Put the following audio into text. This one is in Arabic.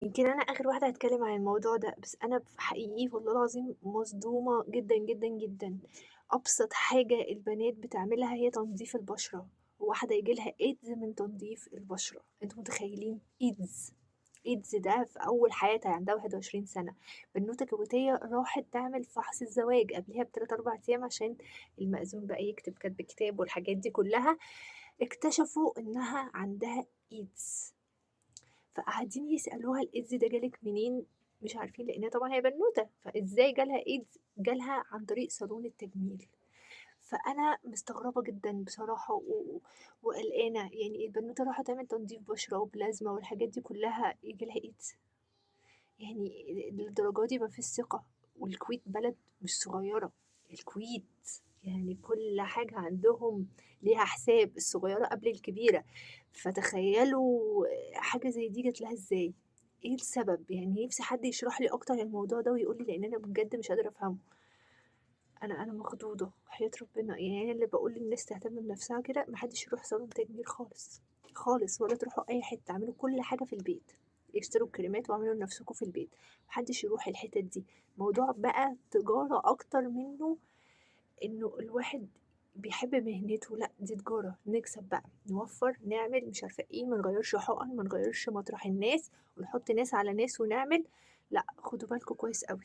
يمكن أنا آخر واحدة هاتكلم عن الموضوع ده، بس أنا حقيقي والله العظيم مصدومة جدًا، جدًا، جدًا. أبسط حاجة البنات بتعملها هي تنضيف البشرة، واحدة ييجي لها AIDS من تنضيف البشرة، أنتم متخيلين؟ AIDS! AIDS ده في أول حياتها عندها 21 سنة، بنوتة كويتية راحت تعمل فحص الزواج قبليها ب3، 4 أيام عشان المأذون بقى يكتب كتب كتاب والحاجات دي كلها، اكتشفوا إنها عندها AIDS. فقاعدين يسألوها الإيدز ده جالِك منين؟ مش عارفين لإنها طبعًا هي بنوتة، فإزاي جالها إيدز؟ جالها عن طريق صالون التجميل. فأنا مستغربة جدًا بصراحة وقلقانة، يعني البنوتة رايحة تعمل تنضيف بشرة وبلازما والحاجات دي كلها ييجي لها إيدز! يعني للدرجة دي ما فيش ثقة، والكويت بلد مش صغيرة، الكويت يعني كل حاجة عندهم ليها حساب، الصغيرة قبل الكبيرة، فتخيلوا حاجة زي دي جات لها إزاي؟ إيه السبب؟ يعني نفسي حد يشرح لي أكتر عن الموضوع ده ويقول لي لإن أنا بجد مش قادرة أفهمه. أنا مخضوضة وحياة ربنا، يعني أنا اللي باقول للناس تهتم بنفسها كده، ما حدش يروح صالون تجميل خالص، خالص، ولا تروحوا أي حتة، اعملوا كل حاجة في البيت، اشتروا الكريمات واعملوا لنفسكم في البيت، ما حدش يروح الحتت دي، الموضوع بقى تجارة أكتر منه إنه الواحد بيحب مهنته، لأ دي تجارة، نكسب بقى، نوفّر، نعمل، مش عارفة إيه، ما نغيّرش حُقَن، ما نغيّرش مطرح الناس، ونحط ناس على ناس ونعمل، لأ خدوا بالكم كويس أوي.